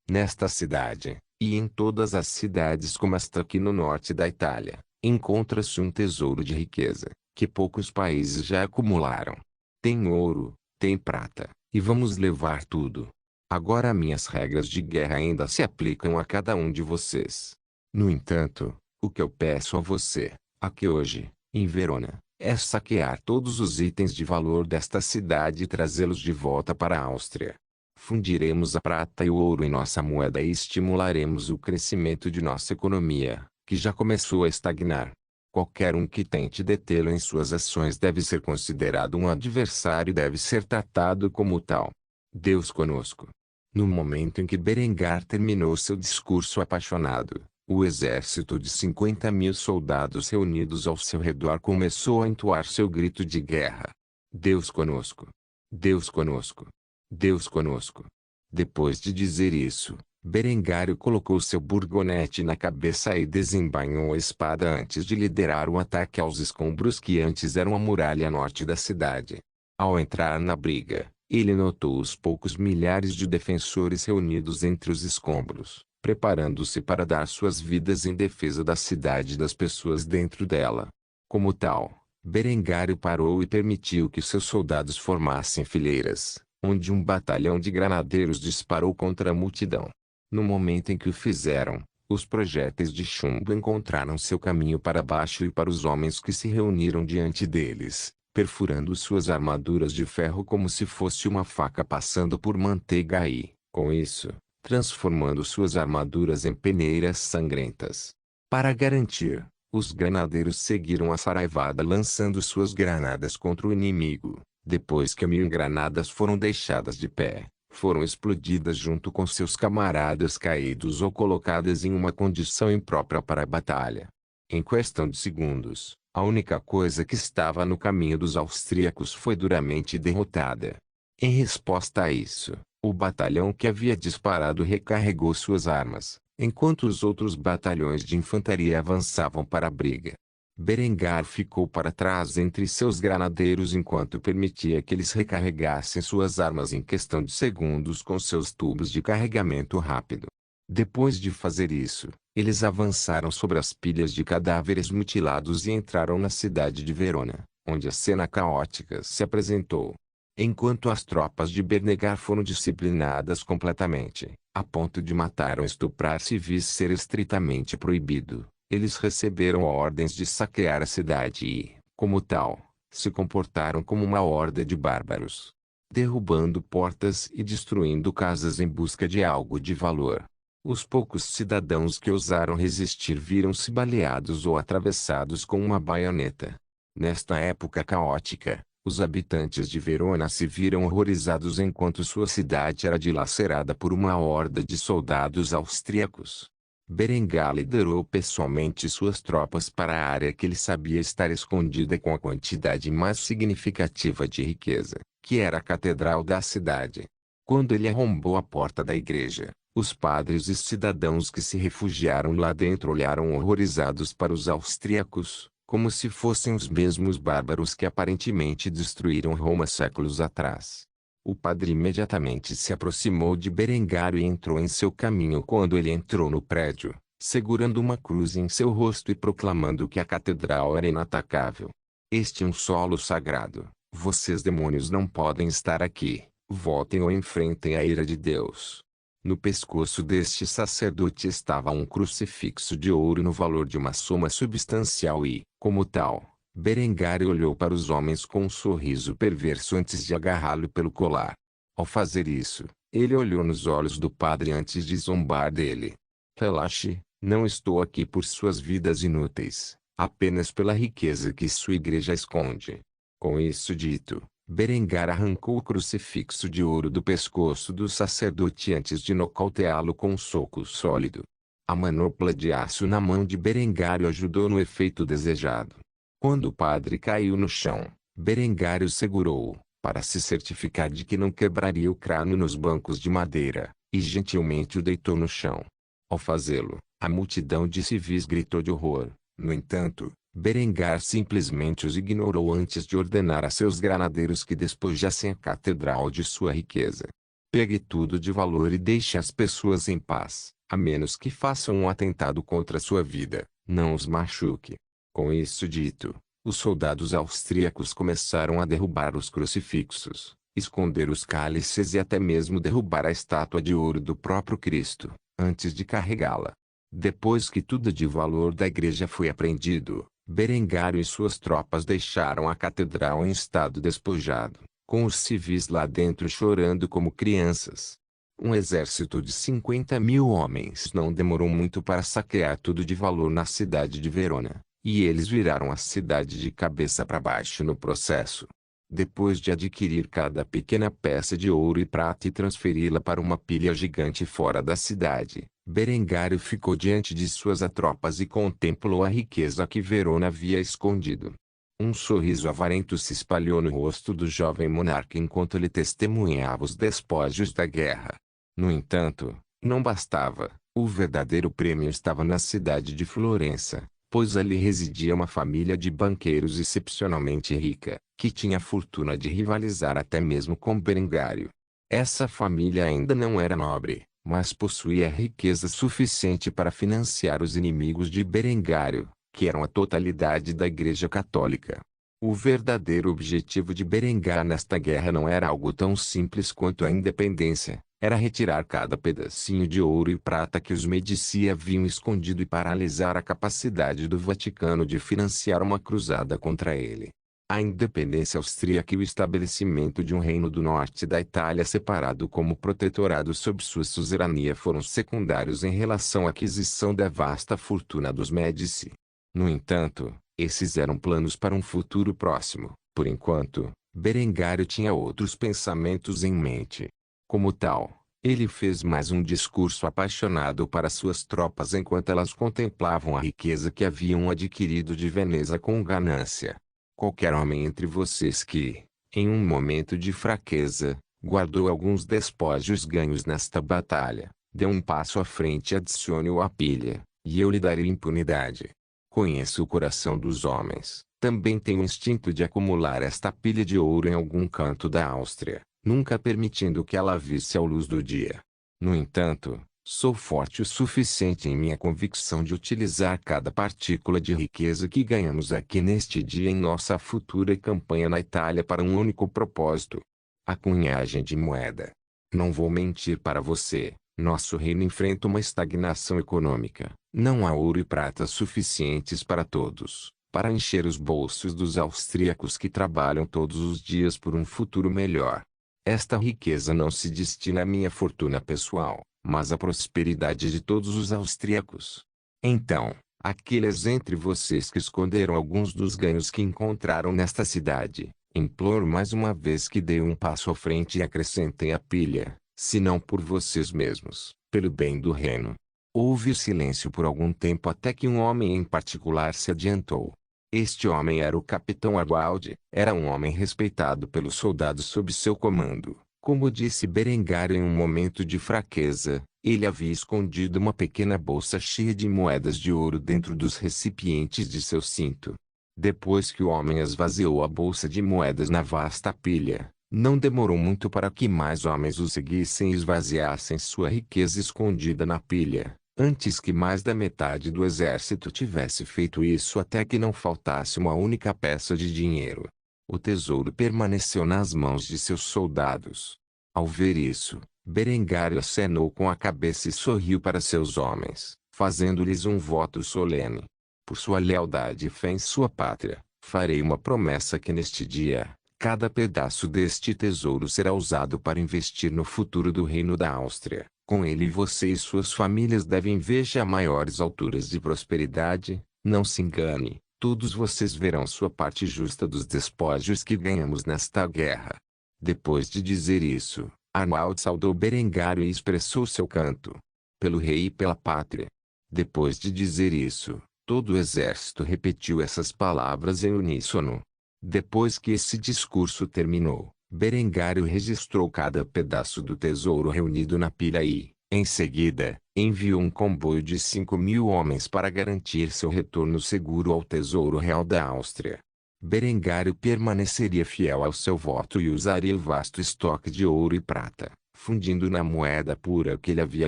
Nesta cidade, e em todas as cidades como esta aqui no norte da Itália, encontra-se um tesouro de riqueza, que poucos países já acumularam. Tem ouro, tem prata, e vamos levar tudo. Agora minhas regras de guerra ainda se aplicam a cada um de vocês. No entanto, o que eu peço a você, aqui hoje, em Verona, é saquear todos os itens de valor desta cidade e trazê-los de volta para a Áustria. Fundiremos a prata e o ouro em nossa moeda e estimularemos o crescimento de nossa economia, que já começou a estagnar. Qualquer um que tente detê-lo em suas ações deve ser considerado um adversário e deve ser tratado como tal. Deus conosco. No momento em que Berengar terminou seu discurso apaixonado, o exército de 50.000 soldados reunidos ao seu redor começou a entoar seu grito de guerra. Deus conosco. Deus conosco. Deus conosco. Depois de dizer isso, Berengário colocou seu burgonete na cabeça e desembainhou a espada antes de liderar o ataque aos escombros que antes eram a muralha norte da cidade. Ao entrar na briga, ele notou os poucos milhares de defensores reunidos entre os escombros, preparando-se para dar suas vidas em defesa da cidade e das pessoas dentro dela. Como tal, Berengário parou e permitiu que seus soldados formassem fileiras, onde um batalhão de granadeiros disparou contra a multidão. No momento em que o fizeram, os projéteis de chumbo encontraram seu caminho para baixo e para os homens que se reuniram diante deles, perfurando suas armaduras de ferro como se fosse uma faca passando por manteiga e, com isso, transformando suas armaduras em peneiras sangrentas. Para garantir, os granadeiros seguiram a saraivada lançando suas granadas contra o inimigo. Depois que 1000 granadas foram deixadas de pé, foram explodidas junto com seus camaradas caídos ou colocadas em uma condição imprópria para a batalha. Em questão de segundos, a única coisa que estava no caminho dos austríacos foi duramente derrotada. Em resposta a isso, o batalhão que havia disparado recarregou suas armas, enquanto os outros batalhões de infantaria avançavam para a briga. Berengar ficou para trás entre seus granadeiros enquanto permitia que eles recarregassem suas armas em questão de segundos com seus tubos de carregamento rápido. Depois de fazer isso, eles avançaram sobre as pilhas de cadáveres mutilados e entraram na cidade de Verona, onde a cena caótica se apresentou. Enquanto as tropas de Berengar foram disciplinadas completamente, a ponto de matar ou estuprar civis ser estritamente proibido, eles receberam ordens de saquear a cidade e, como tal, se comportaram como uma horda de bárbaros, derrubando portas e destruindo casas em busca de algo de valor. Os poucos cidadãos que ousaram resistir viram-se baleados ou atravessados com uma baioneta. Nesta época caótica, os habitantes de Verona se viram horrorizados enquanto sua cidade era dilacerada por uma horda de soldados austríacos. Berengar liderou pessoalmente suas tropas para a área que ele sabia estar escondida com a quantidade mais significativa de riqueza, que era a catedral da cidade. Quando ele arrombou a porta da igreja, os padres e cidadãos que se refugiaram lá dentro olharam horrorizados para os austríacos, como se fossem os mesmos bárbaros que aparentemente destruíram Roma séculos atrás. O padre imediatamente se aproximou de Berengar e entrou em seu caminho quando ele entrou no prédio, segurando uma cruz em seu rosto e proclamando que a catedral era inatacável. Este é um solo sagrado. Vocês demônios não podem estar aqui. Voltem ou enfrentem a ira de Deus. No pescoço deste sacerdote estava um crucifixo de ouro no valor de uma soma substancial e, como tal, Berengar olhou para os homens com um sorriso perverso antes de agarrá-lo pelo colar. Ao fazer isso, ele olhou nos olhos do padre antes de zombar dele. Relaxe, não estou aqui por suas vidas inúteis, apenas pela riqueza que sua igreja esconde. Com isso dito, Berengar arrancou o crucifixo de ouro do pescoço do sacerdote antes de nocauteá-lo com um soco sólido. A manopla de aço na mão de Berengar o ajudou no efeito desejado. Quando o padre caiu no chão, Berengar o segurou, para se certificar de que não quebraria o crânio nos bancos de madeira, e gentilmente o deitou no chão. Ao fazê-lo, a multidão de civis gritou de horror. No entanto, Berengar simplesmente os ignorou antes de ordenar a seus granadeiros que despojassem a catedral de sua riqueza. Pegue tudo de valor e deixe as pessoas em paz, a menos que façam um atentado contra sua vida, não os machuque. Com isso dito, os soldados austríacos começaram a derrubar os crucifixos, esconder os cálices e até mesmo derrubar a estátua de ouro do próprio Cristo, antes de carregá-la. Depois que tudo de valor da igreja foi apreendido, Berengar e suas tropas deixaram a catedral em estado despojado, com os civis lá dentro chorando como crianças. Um exército de 50.000 homens não demorou muito para saquear tudo de valor na cidade de Verona, e eles viraram a cidade de cabeça para baixo no processo. Depois de adquirir cada pequena peça de ouro e prata e transferi-la para uma pilha gigante fora da cidade, Berengar ficou diante de suas tropas e contemplou a riqueza que Verona havia escondido. Um sorriso avarento se espalhou no rosto do jovem monarca enquanto ele testemunhava os despojos da guerra. No entanto, não bastava, o verdadeiro prêmio estava na cidade de Florença, pois ali residia uma família de banqueiros excepcionalmente rica, que tinha a fortuna de rivalizar até mesmo com Berengário. Essa família ainda não era nobre, mas possuía riqueza suficiente para financiar os inimigos de Berengário, que eram a totalidade da Igreja Católica. O verdadeiro objetivo de Berengar nesta guerra não era algo tão simples quanto a independência, era retirar cada pedacinho de ouro e prata que os Medici haviam escondido e paralisar a capacidade do Vaticano de financiar uma cruzada contra ele. A independência austríaca e o estabelecimento de um reino do norte da Itália separado como protetorado sob sua suzerania foram secundários em relação à aquisição da vasta fortuna dos Médici. No entanto, esses eram planos para um futuro próximo. Por enquanto, Berengário tinha outros pensamentos em mente. Como tal, ele fez mais um discurso apaixonado para suas tropas enquanto elas contemplavam a riqueza que haviam adquirido de Veneza com ganância. Qualquer homem entre vocês que, em um momento de fraqueza, guardou alguns despojos ganhos nesta batalha, dê um passo à frente e adicione-o à pilha, e eu lhe darei impunidade. Conheço o coração dos homens, também tenho o instinto de acumular esta pilha de ouro em algum canto da Áustria, nunca permitindo que ela visse a luz do dia. No entanto, sou forte o suficiente em minha convicção de utilizar cada partícula de riqueza que ganhamos aqui neste dia em nossa futura campanha na Itália para um único propósito: a cunhagem de moeda. Não vou mentir para você, nosso reino enfrenta uma estagnação econômica. Não há ouro e prata suficientes para todos, para encher os bolsos dos austríacos que trabalham todos os dias por um futuro melhor. Esta riqueza não se destina à minha fortuna pessoal, mas à prosperidade de todos os austríacos. Então, aqueles entre vocês que esconderam alguns dos ganhos que encontraram nesta cidade, imploro mais uma vez que deem um passo à frente e acrescentem a pilha, se não por vocês mesmos, pelo bem do reino. Houve silêncio por algum tempo até que um homem em particular se adiantou. Este homem era o capitão Arwaldi, era um homem respeitado pelos soldados sob seu comando. Como disse Berengário em um momento de fraqueza, ele havia escondido uma pequena bolsa cheia de moedas de ouro dentro dos recipientes de seu cinto. Depois que o homem esvaziou a bolsa de moedas na vasta pilha, não demorou muito para que mais homens o seguissem e esvaziassem sua riqueza escondida na pilha, antes que mais da metade do exército tivesse feito isso até que não faltasse uma única peça de dinheiro. O tesouro permaneceu nas mãos de seus soldados. Ao ver isso, Berengário acenou com a cabeça e sorriu para seus homens, fazendo-lhes um voto solene. Por sua lealdade e fé em sua pátria, farei uma promessa que neste dia, cada pedaço deste tesouro será usado para investir no futuro do reino da Áustria. Com ele você e suas famílias devem ver já maiores alturas de prosperidade. Não se engane, todos vocês verão sua parte justa dos despojos que ganhamos nesta guerra. Depois de dizer isso, Arnaldo saudou Berengário e expressou seu canto pelo rei e pela pátria. Depois de dizer isso, todo o exército repetiu essas palavras em uníssono. Depois que esse discurso terminou, Berengário registrou cada pedaço do tesouro reunido na pilha e, em seguida, enviou um comboio de 5.000 homens para garantir seu retorno seguro ao Tesouro Real da Áustria. Berengário permaneceria fiel ao seu voto e usaria o vasto estoque de ouro e prata, fundindo na moeda pura que ele havia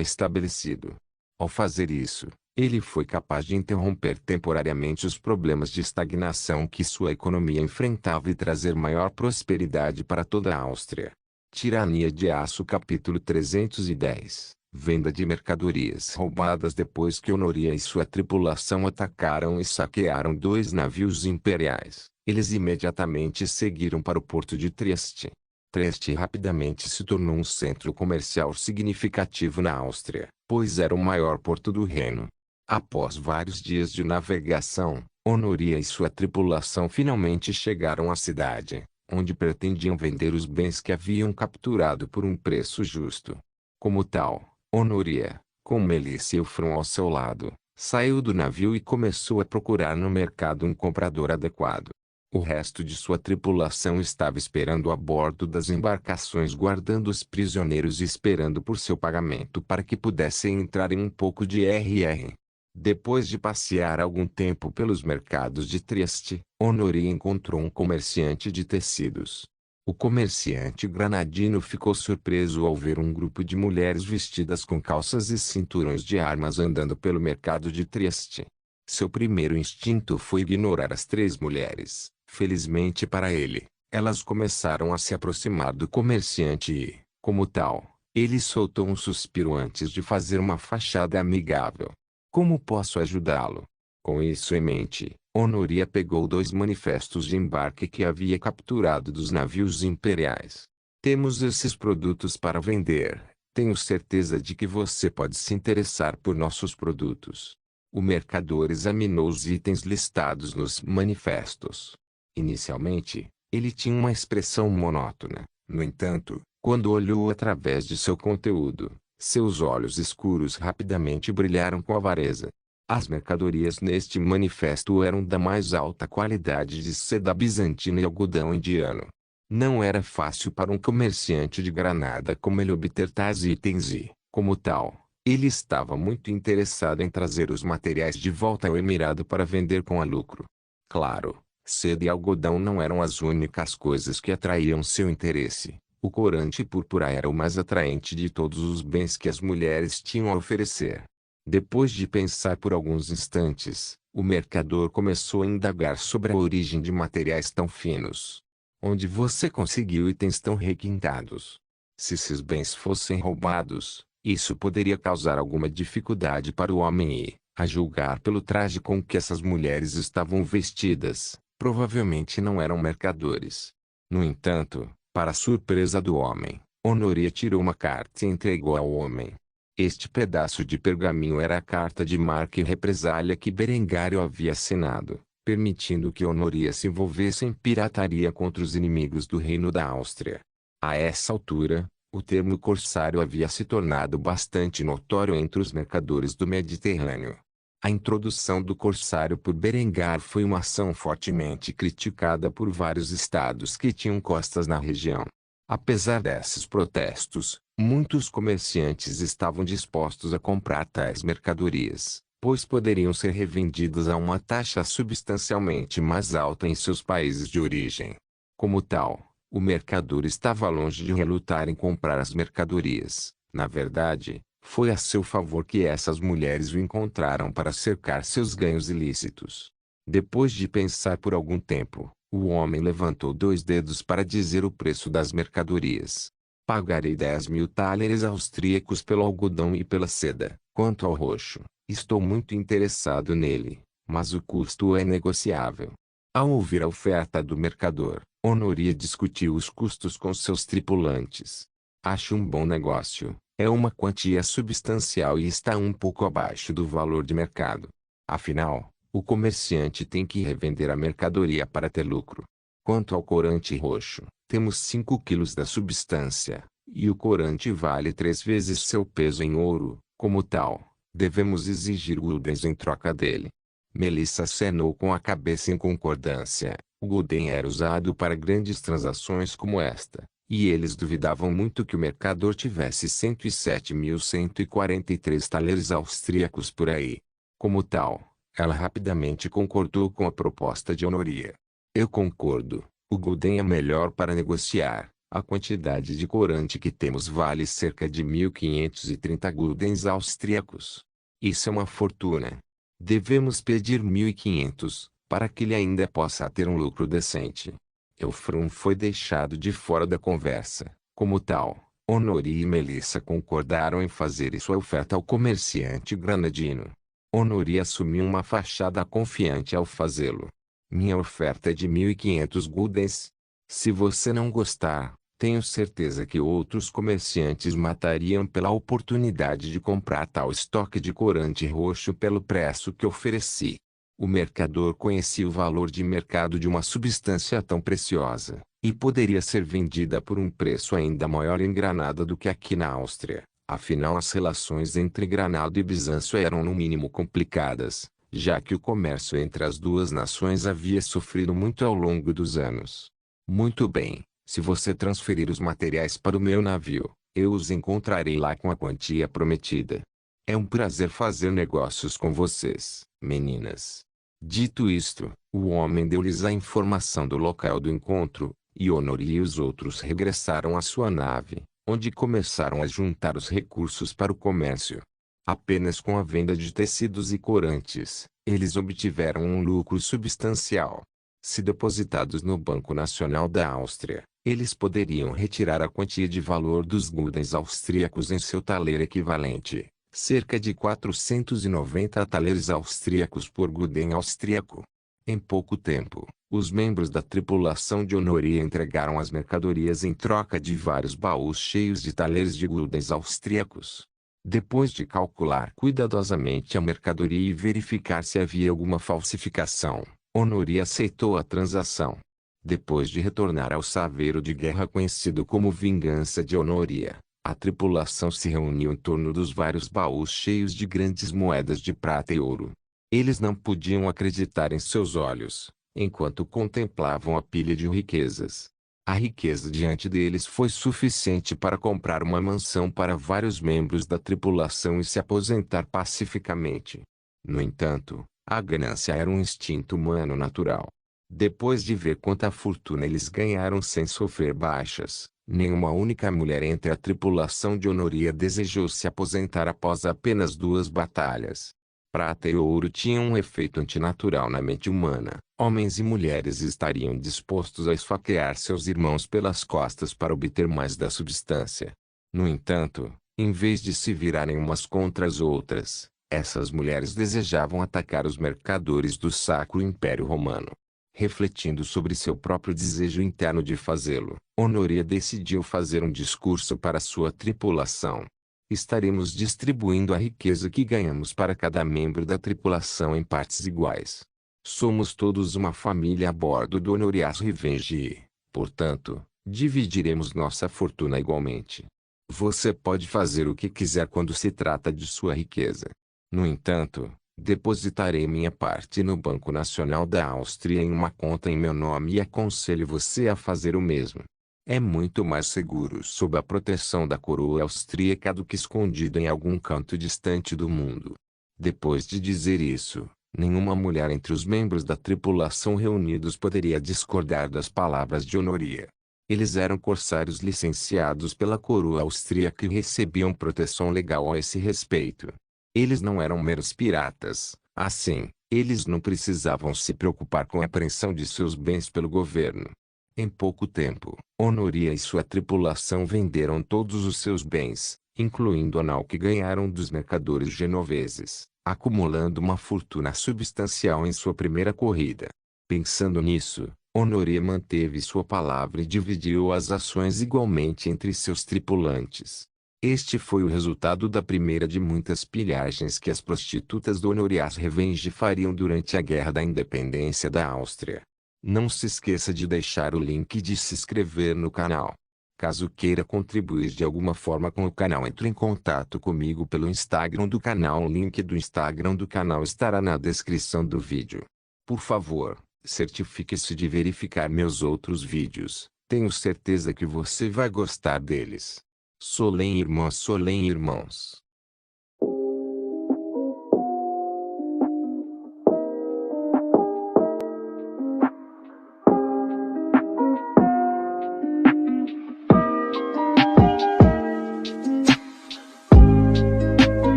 estabelecido. Ao fazer isso, ele foi capaz de interromper temporariamente os problemas de estagnação que sua economia enfrentava e trazer maior prosperidade para toda a Áustria. Tirania de Aço capítulo 310. Venda de mercadorias roubadas. Depois que Honoria e sua tripulação atacaram e saquearam 2 navios imperiais, eles imediatamente seguiram para o porto de Trieste. Trieste rapidamente se tornou um centro comercial significativo na Áustria, pois era o maior porto do reino. Após vários dias de navegação, Honoria e sua tripulação finalmente chegaram à cidade, onde pretendiam vender os bens que haviam capturado por um preço justo. Como tal, Honoria, com Melissa e Eufron ao seu lado, saiu do navio e começou a procurar no mercado um comprador adequado. O resto de sua tripulação estava esperando a bordo das embarcações, guardando os prisioneiros e esperando por seu pagamento para que pudessem entrar em um pouco de RR. Depois de passear algum tempo pelos mercados de Trieste, Honoria encontrou um comerciante de tecidos. O comerciante granadino ficou surpreso ao ver um grupo de mulheres vestidas com calças e cinturões de armas andando pelo mercado de Trieste. Seu primeiro instinto foi ignorar as 3 mulheres. Felizmente para ele, elas começaram a se aproximar do comerciante e, como tal, ele soltou um suspiro antes de fazer uma fachada amigável. Como posso ajudá-lo? Com isso em mente, Honoria pegou 2 manifestos de embarque que havia capturado dos navios imperiais. Temos esses produtos para vender. Tenho certeza de que você pode se interessar por nossos produtos. O mercador examinou os itens listados nos manifestos. Inicialmente, ele tinha uma expressão monótona. No entanto, quando olhou através de seu conteúdo, seus olhos escuros rapidamente brilharam com avareza. As mercadorias neste manifesto eram da mais alta qualidade de seda bizantina e algodão indiano. Não era fácil para um comerciante de Granada como ele obter tais itens e, como tal, ele estava muito interessado em trazer os materiais de volta ao Emirado para vender com lucro. Claro, seda e algodão não eram as únicas coisas que atraíam seu interesse. O corante púrpura era o mais atraente de todos os bens que as mulheres tinham a oferecer. Depois de pensar por alguns instantes, o mercador começou a indagar sobre a origem de materiais tão finos. Onde você conseguiu itens tão requintados? Se esses bens fossem roubados, isso poderia causar alguma dificuldade para o homem e, a julgar pelo traje com que essas mulheres estavam vestidas, provavelmente não eram mercadores. No entanto, para a surpresa do homem, Honoria tirou uma carta e entregou ao homem. Este pedaço de pergaminho era a carta de marca e represália que Berengário havia assinado, permitindo que Honoria se envolvesse em pirataria contra os inimigos do Reino da Áustria. A essa altura, o termo corsário havia se tornado bastante notório entre os mercadores do Mediterrâneo. A introdução do corsário por Berengar foi uma ação fortemente criticada por vários estados que tinham costas na região. Apesar desses protestos, muitos comerciantes estavam dispostos a comprar tais mercadorias, pois poderiam ser revendidas a uma taxa substancialmente mais alta em seus países de origem. Como tal, o mercador estava longe de relutar em comprar as mercadorias. Na verdade, foi a seu favor que essas mulheres o encontraram para cercar seus ganhos ilícitos. Depois de pensar por algum tempo, o homem levantou 2 dedos para dizer o preço das mercadorias. Pagarei 10.000 thalers austríacos pelo algodão e pela seda. Quanto ao roxo, estou muito interessado nele, mas o custo é negociável. Ao ouvir a oferta do mercador, Honoria discutiu os custos com seus tripulantes. Acho um bom negócio. É uma quantia substancial e está um pouco abaixo do valor de mercado. Afinal, o comerciante tem que revender a mercadoria para ter lucro. Quanto ao corante roxo, temos 5 quilos da substância, e o corante vale 3 vezes seu peso em ouro. Como tal, devemos exigir guldens em troca dele. Melissa acenou com a cabeça em concordância. O gulden era usado para grandes transações como esta, e eles duvidavam muito que o mercador tivesse 107.143 thalers austríacos por aí. Como tal, ela rapidamente concordou com a proposta de Honoria. Eu concordo, o gulden é melhor para negociar. A quantidade de corante que temos vale cerca de 1.530 guldens austríacos. Isso é uma fortuna. Devemos pedir 1.500, para que ele ainda possa ter um lucro decente. Eufrum foi deixado de fora da conversa. Como tal, Honoria e Melissa concordaram em fazer sua oferta ao comerciante granadino. Honoria assumiu uma fachada confiante ao fazê-lo. Minha oferta é de 1.500 guldens. Se você não gostar, tenho certeza que outros comerciantes matariam pela oportunidade de comprar tal estoque de corante roxo pelo preço que ofereci. O mercador conhecia o valor de mercado de uma substância tão preciosa, e poderia ser vendida por um preço ainda maior em Granada do que aqui na Áustria. Afinal, as relações entre Granada e Bizâncio eram no mínimo complicadas, já que o comércio entre as duas nações havia sofrido muito ao longo dos anos. Muito bem, se você transferir os materiais para o meu navio, eu os encontrarei lá com a quantia prometida. É um prazer fazer negócios com vocês, meninas. Dito isto, o homem deu-lhes a informação do local do encontro, e Honoria e os outros regressaram à sua nave, onde começaram a juntar os recursos para o comércio. Apenas com a venda de tecidos e corantes, eles obtiveram um lucro substancial. Se depositados no Banco Nacional da Áustria, eles poderiam retirar a quantia de valor dos guldens austríacos em seu taler equivalente, cerca de 490 thalers austríacos por gulden austríaco. Em pouco tempo, os membros da tripulação de Honoria entregaram as mercadorias em troca de vários baús cheios de talheres de guldens austríacos. Depois de calcular cuidadosamente a mercadoria e verificar se havia alguma falsificação, Honoria aceitou a transação. Depois de retornar ao saveiro de guerra conhecido como Vingança de Honoria, a tripulação se reuniu em torno dos vários baús cheios de grandes moedas de prata e ouro. Eles não podiam acreditar em seus olhos, enquanto contemplavam a pilha de riquezas. A riqueza diante deles foi suficiente para comprar uma mansão para vários membros da tripulação e se aposentar pacificamente. No entanto, a ganância era um instinto humano natural. Depois de ver quanta fortuna eles ganharam sem sofrer baixas, nenhuma única mulher entre a tripulação de Honoria desejou se aposentar após apenas 2 batalhas. Prata e ouro tinham um efeito antinatural na mente humana. Homens e mulheres estariam dispostos a esfaquear seus irmãos pelas costas para obter mais da substância. No entanto, em vez de se virarem umas contra as outras, essas mulheres desejavam atacar os mercadores do Sacro Império Romano. Refletindo sobre seu próprio desejo interno de fazê-lo, Honoria decidiu fazer um discurso para sua tripulação. Estaremos distribuindo a riqueza que ganhamos para cada membro da tripulação em partes iguais. Somos todos uma família a bordo do Honorias Revenge e, portanto, dividiremos nossa fortuna igualmente. Você pode fazer o que quiser quando se trata de sua riqueza. No entanto, depositarei minha parte no Banco Nacional da Áustria em uma conta em meu nome e aconselho você a fazer o mesmo. É muito mais seguro sob a proteção da coroa austríaca do que escondido em algum canto distante do mundo. Depois de dizer isso, nenhuma mulher entre os membros da tripulação reunidos poderia discordar das palavras de Honoria. Eles eram corsários licenciados pela coroa austríaca e recebiam proteção legal a esse respeito. Eles não eram meros piratas, assim, eles não precisavam se preocupar com a apreensão de seus bens pelo governo. Em pouco tempo, Honoria e sua tripulação venderam todos os seus bens, incluindo a nau que ganharam dos mercadores genoveses, acumulando uma fortuna substancial em sua primeira corrida. Pensando nisso, Honoria manteve sua palavra e dividiu as ações igualmente entre seus tripulantes. Este foi o resultado da primeira de muitas pilhagens que as prostitutas do Honorias Revenge fariam durante a Guerra da Independência da Áustria. Não se esqueça de deixar o link e de se inscrever no canal. Caso queira contribuir de alguma forma com o canal, entre em contato comigo pelo Instagram do canal. O link do Instagram do canal estará na descrição do vídeo. Por favor, certifique-se de verificar meus outros vídeos. Tenho certeza que você vai gostar deles. Solem irmãos.